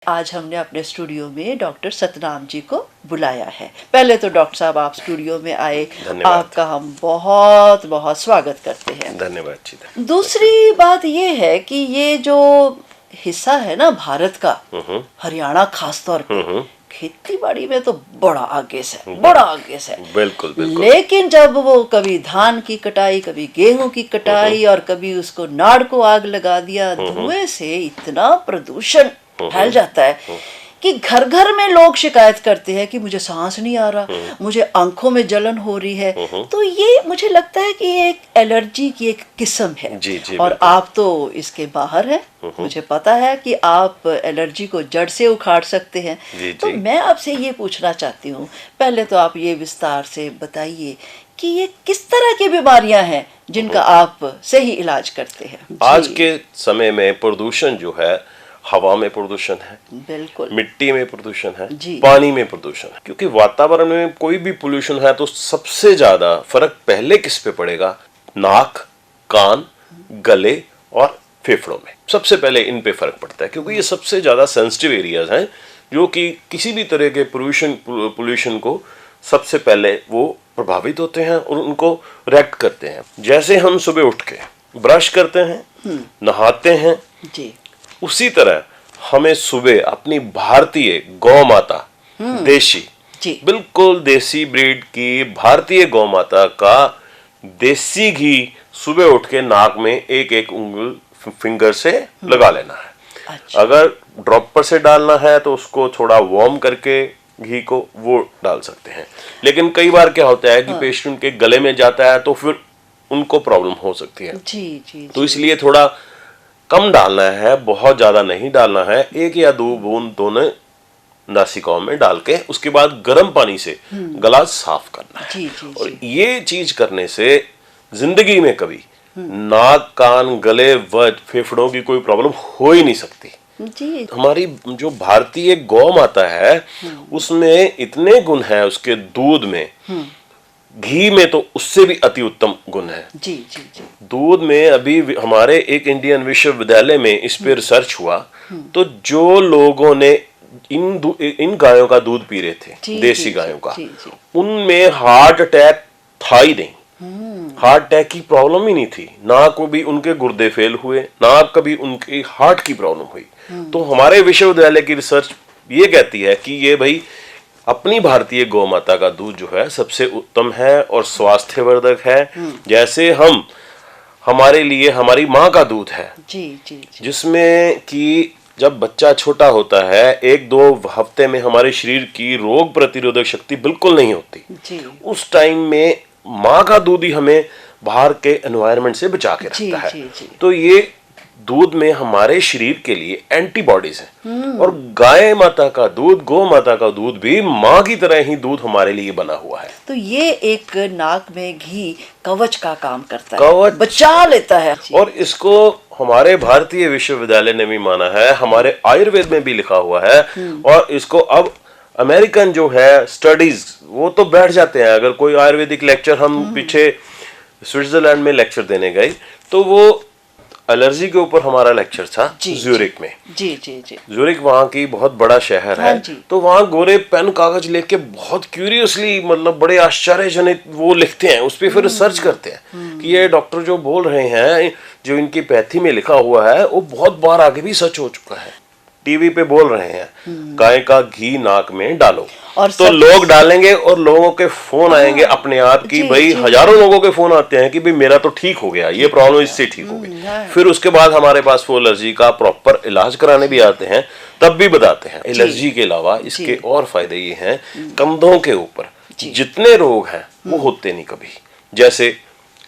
आज हमने अपने स्टूडियो में डॉक्टर सतनाम जी को बुलाया है। पहले तो डॉक्टर साहब आप स्टूडियो में आए, आपका हम बहुत बहुत स्वागत करते हैं। धन्यवाद जी। दूसरी बात ये है कि ये जो हिस्सा है ना भारत का, हरियाणा खासतौर पे खेती बाड़ी में तो बड़ा आगे से बिल्कुल बिल्कुल। लेकिन जब वो कभी धान की कटाई, कभी गेहूं की कटाई और कभी उसको नाड़ को आग लगा दिया, धुएं से इतना प्रदूषण फैल जाता है कि घर घर में लोग शिकायत करते हैं कि मुझे सांस नहीं आ रहा, मुझे आंखों में जलन हो रही है। तो ये मुझे लगता है कि ये एक एलर्जी की एक किस्म है। जी, और आप तो इसके बाहर हैं। मुझे पता है कि आप एलर्जी को जड़ से उखाड़ सकते हैं। तो मैं आपसे ये पूछना चाहती हूँ, पहले तो आप ये विस्तार से बताइए कि ये किस तरह की बीमारियां हैं जिनका आप सही इलाज करते हैं। आज के समय में प्रदूषण जो है, हवा में प्रदूषण है, बिल्कुल, मिट्टी में प्रदूषण है, पानी में प्रदूषण है। क्योंकि वातावरण में कोई भी पोल्यूशन है तो सबसे ज्यादा फर्क पहले किस पे पड़ेगा? नाक, कान, गले और फेफड़ों में सबसे पहले इन पे फर्क पड़ता है, क्योंकि ये सबसे ज्यादा सेंसिटिव एरियाज हैं जो कि किसी भी तरह के पोल्यूशन को सबसे पहले वो प्रभावित होते हैं और उनको रिएक्ट करते हैं। जैसे हम सुबह उठ के ब्रश करते हैं, नहाते हैं जी, उसी तरह हमें सुबह अपनी भारतीय गौ माता, देशी बिल्कुल देसी ब्रीड की भारतीय गौ माता का देसी घी सुबह उठ के नाक में एक एक उंगल फिंगर से लगा लेना है। अच्छा। अगर ड्रॉपर से डालना है तो उसको थोड़ा वार्म करके घी को वो डाल सकते हैं। लेकिन कई बार क्या होता है कि पेशेंट के गले में जाता है तो फिर उनको प्रॉब्लम हो सकती है। जी, तो इसलिए थोड़ा कम डालना है, बहुत ज्यादा नहीं डालना है। 1 या 2 बूंद दोनों नासिकाओं में डाल के उसके बाद गर्म पानी से गला साफ करना है। और ये चीज करने से जिंदगी में कभी नाक, कान, गले व फेफड़ों की कोई प्रॉब्लम हो ही नहीं सकती। जी। हमारी जो भारतीय गौ माता है उसमें इतने गुण है, उसके दूध में, घी में तो उससे भी अति उत्तम गुण है। जी। दूध में अभी हमारे एक इंडियन विश्वविद्यालय में इस पे रिसर्च हुआ, तो जो लोगों ने इन गायों का दूध पी रहे थे, देसी गायों का, उनमें हार्ट अटैक था ही नहीं। हार्ट अटैक की प्रॉब्लम ही नहीं थी, ना कभी उनके गुर्दे फेल हुए, ना कभी उनकी हार्ट की प्रॉब्लम हुई। तो हमारे विश्वविद्यालय की रिसर्च ये कहती है कि ये भाई अपनी भारतीय गौ माता का दूध जो है सबसे उत्तम है और स्वास्थ्यवर्धक है। जैसे हमारे लिए हमारी माँ का दूध है, जिसमें कि जब बच्चा छोटा होता है 1-2 हफ्ते में हमारे शरीर की रोग प्रतिरोधक शक्ति बिल्कुल नहीं होती। उस टाइम में माँ का दूध ही हमें बाहर के एनवायरनमेंट से बचा के रखता है। तो ये दूध में हमारे शरीर के लिए एंटीबॉडीज हैं। और गाय माता का दूध, गौ माता का दूध भी माँ की तरह ही दूध हमारे लिए बना हुआ है। तो ये एक नाक में घी कवच का काम करता है, कवच बचा लेता है। और इसको हमारे भारतीय विश्वविद्यालय ने भी माना है, हमारे आयुर्वेद में भी लिखा हुआ है। और इसको अब अमेरिकन जो है स्टडीज वो तो बैठ जाते हैं। अगर कोई आयुर्वेदिक लेक्चर, हम पीछे स्विट्जरलैंड में लेक्चर देने गए तो वो एलर्जी के ऊपर हमारा लेक्चर था ज्यूरिक में। ज्यूरिक वहाँ की बहुत बड़ा शहर है। तो वहाँ गोरे पेन कागज लेके बहुत क्यूरियसली, मतलब बड़े आश्चर्यजनक वो लिखते हैं, उस पर फिर रिसर्च करते हैं कि ये डॉक्टर जो बोल रहे हैं, जो इनकी पैथी में लिखा हुआ है, वो बहुत बार आगे भी सच हो चुका है। टीवी पे बोल रहे हैं गाय का घी नाक में डालो, और तो लोग डालेंगे और लोगों के फोन आएंगे अपने आप की, भाई हजारों लोगों के फोन आते हैं कि भाई मेरा तो ठीक हो गया, ये प्रॉब्लम इससे ठीक हो गई। फिर उसके बाद हमारे पास वो एलर्जी का प्रॉपर इलाज कराने भी आते हैं, तब भी बताते हैं। एलर्जी के अलावा इसके और फायदे ये हैं, कंधों के ऊपर जितने रोग हैं वो होते नहीं कभी। जैसे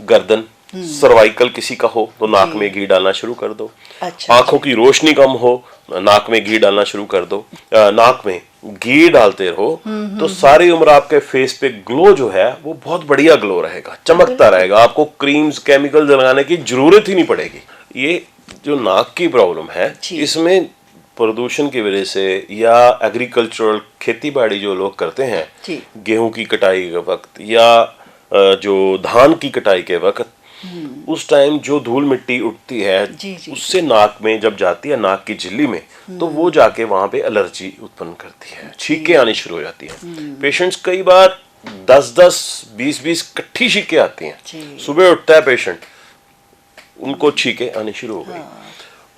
गर्दन, सर्वाइकल किसी का हो तो नाक में घी डालना शुरू कर दो। आंखों की रोशनी कम हो, नाक में घी डालना शुरू कर दो। नाक में घी डालते रहो तो सारी उम्र आपके फेस पे ग्लो जो है वो बहुत बढ़िया ग्लो रहेगा, चमकता रहेगा। आपको क्रीम्स, केमिकल लगाने की जरूरत ही नहीं पड़ेगी। ये जो नाक की प्रॉब्लम है, इसमें प्रदूषण की वजह से या एग्रीकल्चरल खेती बाड़ी जो लोग करते हैं, गेहूं की कटाई के वक्त या जो धान की कटाई के वक्त, उस टाइम जो धूल मिट्टी उठती है जी, जी। उससे नाक में जब जाती है, नाक की झिल्ली में, तो वो जाके वहां पे एलर्जी उत्पन्न करती है, छींकें आनी शुरू हो जाती हैं। पेशेंट्स कई बार 10-10, 20-20 इकट्ठी छींकें आती हैं। जी। सुबह उठता है पेशेंट, उनको छींकें आनी शुरू हो गई,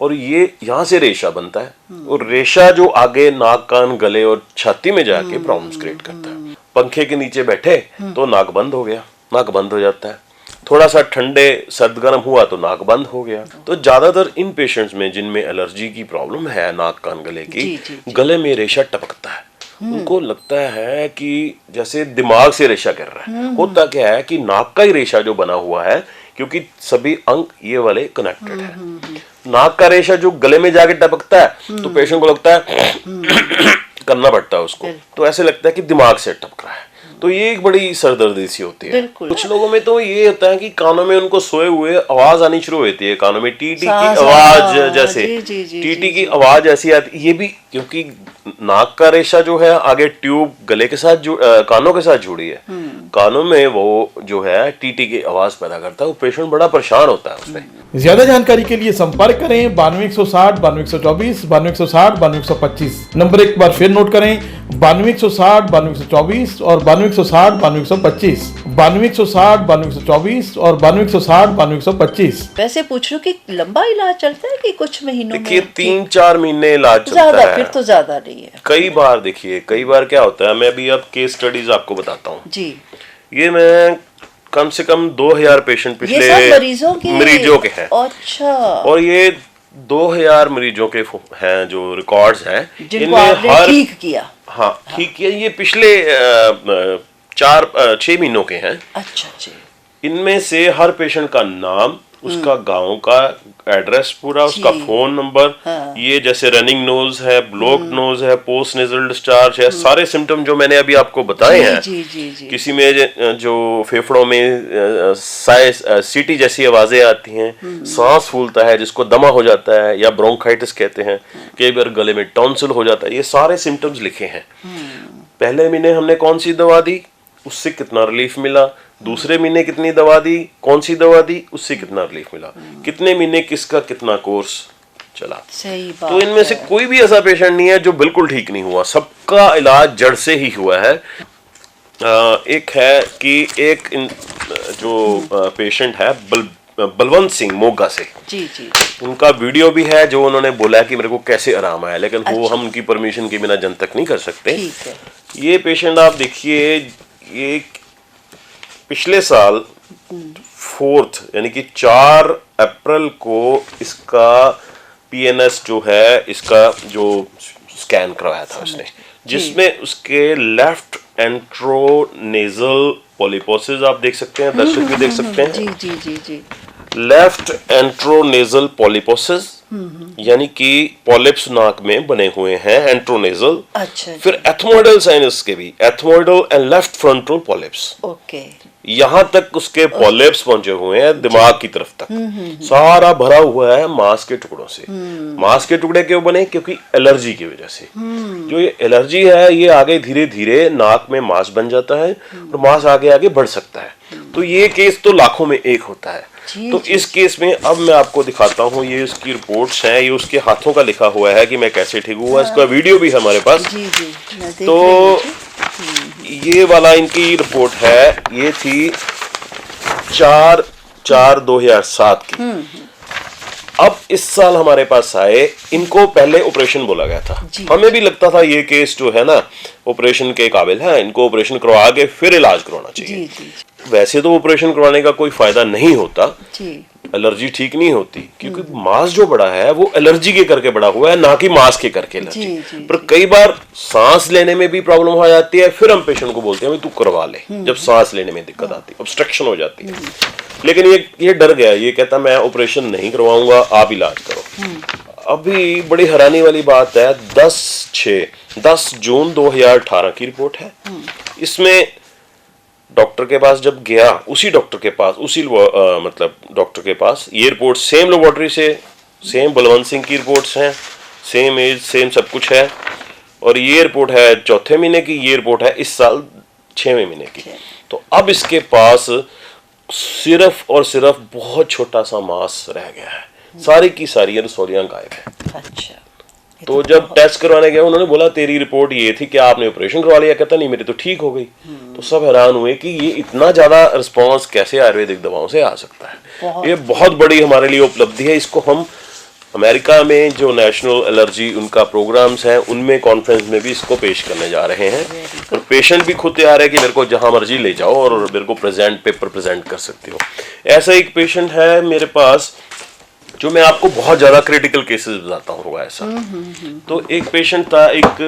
और ये यहाँ से रेशा बनता है, और रेशा जो आगे नाक, कान, गले और छाती में जाके प्रॉब्लम्स क्रिएट करता है। पंखे के नीचे बैठे तो नाक बंद हो गया, नाक बंद हो जाता है। थोड़ा सा ठंडे सर्द गर्म हुआ तो नाक बंद हो गया। तो ज्यादातर इन पेशेंट्स में जिनमें एलर्जी की प्रॉब्लम है नाक, कान, गले की, जी, जी, जी। गले में रेशा टपकता है। उनको लगता है कि जैसे दिमाग से रेशा गिर रहा है। होता क्या है कि नाक का ही रेशा जो बना हुआ है, क्योंकि सभी अंग ये वाले कनेक्टेड है। नाक का रेशा जो गले में जाके टपकता है तो पेशेंट को लगता है करना पड़ता है उसको, तो ऐसे लगता है कि दिमाग से टपक रहा है। तो ये एक बड़ी सरदर्दी सी होती है। बिल्कुल। कुछ लोगों में तो ये होता है कि कानों में उनको सोए हुए आवाज आनी शुरू होती है, कानों में टीटी की सांस, आवाज हाँ, जैसे जी, जी, जी, टीटी जी, की आवाज ऐसी आती, ये भी क्योंकि नाक का रेशा जो है आगे ट्यूब गले के साथ कानों के साथ जुड़ी है, कानों में वो जो है टीटी की आवाज पैदा करता है। वो पेशेंट बड़ा परेशान होता है उसमें। ज्यादा जानकारी के लिए संपर्क करें 9260 9224 9260 9225। नंबर एक बार फिर नोट करें 9260 9224 और 9260 9225, 9260 9224 और 9260 9225। वैसे पूछ लूं कि लंबा इलाज चलता है कि कुछ महीनों में? देखिए 3-4 महीने इलाज चलता ज्यादा, है। फिर तो ज्यादा नहीं है। कई बार देखिए, कई बार क्या होता है, मैं अभी अब केस स्टडीज आपको बताता हूँ। जी। ये मैं कम से कम 2000 पेशेंट ये पिछले सब मरीजों के हैं। अच्छा। और ये 2000 मरीजों के हैं जो रिकॉर्ड्स हैं, जिनको आपने ठीक किया। हाँ, ठीक किया। ये पिछले 4-6 महीनों के हैं। अच्छा जी। इनमें से हर पेशेंट का नाम, उसका गांव का एड्रेस पूरा, उसका फोन नंबर, हाँ। ये जैसे रनिंग नोज है, ब्लॉक्ड नोज है, पोस्ट नेजल डिस्चार्ज है, सारे सिम्टम जो मैंने अभी आपको बताए हैं। जी, जी, जी। किसी में जो फेफड़ों में सीटी जैसी आवाजें आती हैं, सांस फूलता है जिसको दमा हो जाता है या ब्रोंकाइटिस कहते हैं, कई बार गले में टॉन्सिल हो जाता है, ये सारे सिम्टम्स लिखे हैं। पहले महीने हमने कौन सी दवा दी, उससे कितना रिलीफ मिला, दूसरे महीने कितनी दवा दी, कौन सी दवा दी, उससे कितना रिलीफ मिला, कितने महीने किसका कितना कोर्स चला। सही बात। तो इनमें से कोई भी ऐसा पेशेंट नहीं है जो बिल्कुल ठीक नहीं हुआ, सबका इलाज जड़ से ही हुआ है। एक है कि एक जो पेशेंट है बलवंत सिंह मोगा से, जी, जी। उनका वीडियो भी है जो उन्होंने बोला है कि मेरे को कैसे आराम आया, लेकिन वो अच्छा। हम उनकी परमिशन के बिना जन तक नहीं कर सकते। ठीक है। ये पेशेंट आप देखिए, ये पिछले साल 4 यानी कि 4 अप्रैल को इसका पीएनएस जो है, इसका जो स्कैन करवाया था उसने, जिसमें उसके लेफ्ट एंट्रोनेजल पॉलिपोसिस आप देख सकते हैं, दर्शक भी देख सकते हैं। जी, जी, जी, जी। लेफ्ट एंट्रोनेजल पॉलिपोसिस यानी कि पॉलिप्स नाक में बने हुए हैं, एंट्रोनेजल। अच्छा। फिर एथमोइडल साइनस के भी, ethmoidal and left frontal polyps, okay. यहां तक उसके पॉलिप्स पहुंचे हुए हैं दिमाग की तरफ तक। सारा भरा हुआ है मांस के टुकड़ों से। मांस के टुकड़े क्यों बने? क्योंकि एलर्जी की वजह से। जो ये एलर्जी है, ये आगे धीरे धीरे नाक में मांस बन जाता है और मांस आगे आगे बढ़ सकता है। तो ये केस तो लाखों में एक होता है। तो इस केस में अब मैं आपको दिखाता हूँ, ये उसकी रिपोर्ट्स हैं, ये उसके हाथों का लिखा हुआ है कि मैं कैसे ठीक हुआ। इसका वीडियो भी है हमारे पास। जी, जी, मैं देख तो रही हूँ। ये वाला इनकी रिपोर्ट है, ये थी 4/4/2007 की। अब इस साल हमारे पास आए, इनको पहले ऑपरेशन बोला गया था। हमें भी लगता था ये केस जो है ना ऑपरेशन के काबिल है, इनको ऑपरेशन करवा के फिर इलाज करवाना चाहिए। जी, जी, वैसे तो ऑपरेशन करवाने का कोई फायदा नहीं होता, जी। एलर्जी ठीक नहीं होती, क्योंकि मांस जो बड़ा है वो एलर्जी के करके बड़ा हुआ है, ना कि मांस के करके जी, एलर्जी। जी, पर कई बार सांस लेने में भी प्रॉब्लम हो जाती है, फिर हम पेशेंट को बोलते हैं तू करवा ले। जब सांस लेने में दिक्कत आती है, ऑब्स्ट्रक्शन हो जाती है, लेकिन ये डर गया, ये कहता मैं ऑपरेशन नहीं करवाऊंगा, आप इलाज करो। अभी बड़ी हैरानी वाली बात है, 10 जून 2018 की रिपोर्ट है। इसमें डॉक्टर के पास जब गया, उसी डॉक्टर के पास, मतलब डॉक्टर के पास, ये रिपोर्ट सेम लेबोरेटरी से, सेम बलवंत सिंह की रिपोर्ट्स हैं, सेम एज, सेम सब कुछ है। और ये रिपोर्ट है 4थे महीने की, ये रिपोर्ट है इस साल 6वें महीने की। तो अब इसके पास सिर्फ और सिर्फ बहुत छोटा सा मांस रह गया है, सारी की सारी रसौलियां गायब है। अच्छा, तो जब टेस्ट करवाने गए उन्होंने बोला तेरी रिपोर्ट ये थी कि आपने ऑपरेशन करवा लिया, कहता नहीं मेरी तो ठीक हो गई। तो सब हैरान हुए कि ये इतना ज्यादा रिस्पांस कैसे आयुर्वेदिक दवाओं से आ सकता है। ये बहुत बड़ी हमारे लिए उपलब्धि है। इसको हम अमेरिका में जो नेशनल एलर्जी उनका प्रोग्राम्स हैं उनमें कॉन्फ्रेंस में भी इसको पेश करने जा रहे हैं। और पेशेंट भी खुद तैयार है कि मेरे को जहां मर्जी ले जाओ और मेरे को पेपर प्रेजेंट कर सकते हो। ऐसा एक पेशेंट है मेरे पास जो मैं आपको बहुत ज्यादा क्रिटिकल केसेस बताता हूँ ऐसा। तो एक पेशेंट था, एक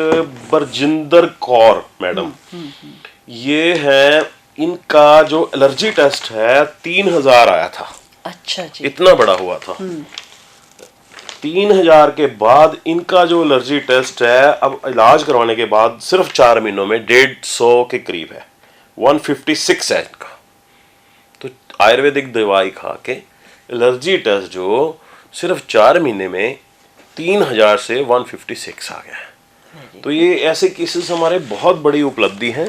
बरजिंदर कौर मैडम, ये है, इनका जो एलर्जी टेस्ट है 3000 आया था। अच्छा जी, इतना बड़ा हुआ था। 3000 के बाद इनका जो एलर्जी टेस्ट है अब इलाज करवाने के बाद सिर्फ 4 महीनों में 150 के करीब है, 156 है इनका। तो आयुर्वेदिक दवाई खा के एलर्जी टेस्ट जो सिर्फ 4 महीने में 3000 से 156 आ गया है। तो ये ऐसे केसेस हमारे बहुत बड़ी उपलब्धि हैं।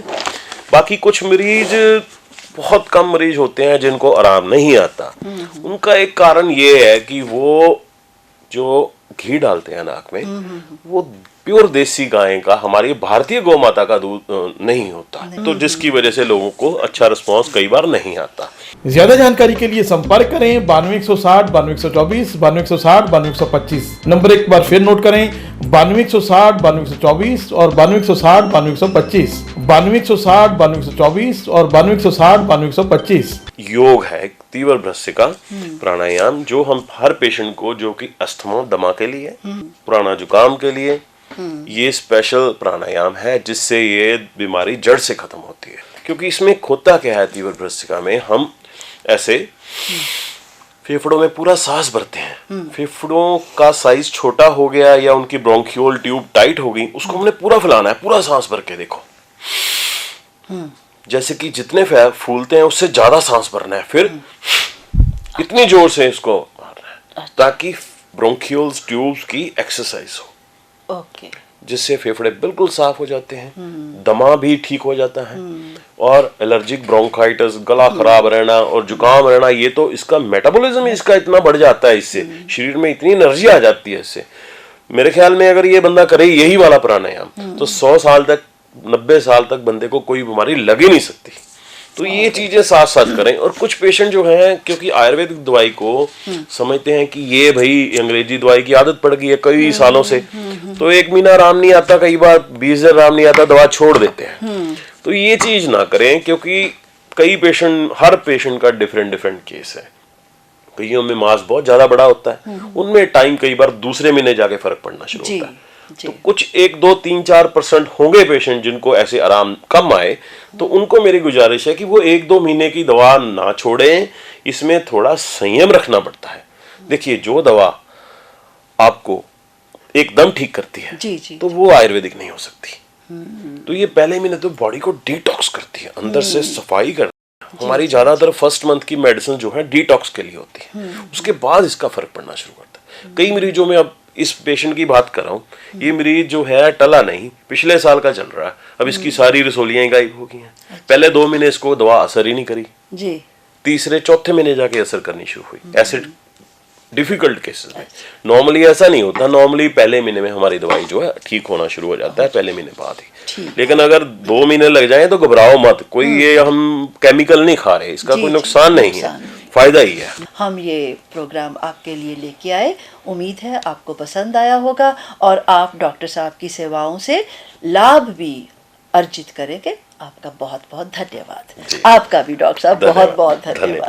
बाकी कुछ मरीज, बहुत कम मरीज होते हैं जिनको आराम नहीं आता। उनका एक कारण ये है कि वो जो घी डालते हैं नाक में वो प्योर देसी गाय का, हमारी भारतीय गौ माता का दूध नहीं होता, तो जिसकी वजह से लोगों को अच्छा रिस्पांस कई बार नहीं आता। ज्यादा जानकारी के लिए संपर्क करें 9260 9224 9260 9225। नंबर एक बार फिर नोट करें 9260 9224 और 9260 9225, 9260 9224 और 9260 9225। योग है तीव्र भ्रष्टिका प्राणायाम जो हम हर पेशेंट को, जो कि अस्थमा दमा के लिए, पुराना जुकाम के लिए, ये स्पेशल प्राणायाम है जिससे ये बीमारी जड़ से खत्म होती है। क्योंकि इसमें होता क्या है, तीव्र भ्रष्टिका में हम ऐसे फेफड़ों में पूरा सांस भरते हैं, फेफड़ों का साइज छोटा हो गया या उनकी ब्रोंकियोल ट्यूब टाइट हो गई, उसको हमने पूरा फैलाना है, पूरा सांस भर के देखो। जैसे कि जितने फूलते हैं उससे ज्यादा सांस भरना है, फिर इतनी जोर से इसको मारना है ताकि ब्रोंकियोल्स ट्यूब्स की एक्सरसाइज हो। ओके, जिससे फेफड़े बिल्कुल साफ हो जाते हैं, दमा भी ठीक हो जाता है। और एलर्जिक ब्रोंकाइटिस, गला खराब रहना और जुकाम रहना, ये तो इसका मेटाबॉलिज्म इसका इतना बढ़ जाता है, इससे शरीर में इतनी एनर्जी आ जाती है इससे। मेरे ख्याल में अगर ये बंदा करे यही वाला प्राणायाम तो 100 साल तक, 90 साल तक बंदे को कोई बीमारी लग ही नहीं सकती। तो ये चीजें साथ साथ करें। और कुछ पेशेंट जो हैं, क्योंकि आयुर्वेदिक दवाई को समझते हैं कि ये भाई अंग्रेजी दवाई की आदत पड़ गई है कई सालों से, तो 1 महीना आराम नहीं आता, कई बार 20 दिन आराम नहीं आता, दवा छोड़ देते हैं। तो ये चीज ना करें, क्योंकि कई पेशेंट, हर पेशेंट का डिफरेंट केस है। कईयों में मास बहुत ज्यादा बड़ा होता है, उनमें टाइम कई बार दूसरे महीने जाके फर्क पड़ना शुरू होता है। तो कुछ 1, 2, 3, 4% होंगे पेशेंट जिनको ऐसे आराम कम आए, तो उनको मेरी गुजारिश है कि वो 1-2 महीने की दवा ना छोड़ें। इसमें थोड़ा संयम रखना पड़ता है। देखिए, जो दवा आपको एकदम ठीक करती है तो वो आयुर्वेदिक नहीं हो सकती। तो ये पहले महीने तो बॉडी को डिटॉक्स करती है, अंदर से सफाई करती है। हमारी ज्यादातर फर्स्ट मंथ की मेडिसिन जो है डिटॉक्स के लिए होती है, उसके बाद इसका फर्क पड़ना शुरू करता है। कई मरीजों में, अब इस पेशेंट की बात कर रहा हूँ, ये मरीज जो है टला नहीं, पिछले साल का चल रहा है, अब इसकी सारी रसौलियां गायब हो गई हैं। पहले 2 महीने इसको दवा असर ही नहीं करी जी, तीसरे चौथे महीने जाके असर करनी शुरू हुई। ऐसे डिफिकल्ट केसेस में नॉर्मली ऐसा नहीं होता, नॉर्मली पहले महीने में हमारी दवाई जो है ठीक होना शुरू हो जाता है, पहले महीने बाद ही। लेकिन अगर 2 महीने लग जाए तो घबराओ मत, कोई ये हम केमिकल नहीं खा रहे, इसका कोई नुकसान नहीं है, फायदा ही है। हम ये प्रोग्राम आपके लिए लेके आए, उम्मीद है आपको पसंद आया होगा और आप डॉक्टर साहब की सेवाओं से लाभ भी अर्जित करेंगे। आपका बहुत बहुत धन्यवाद। आपका भी डॉक्टर साहब बहुत बहुत धन्यवाद।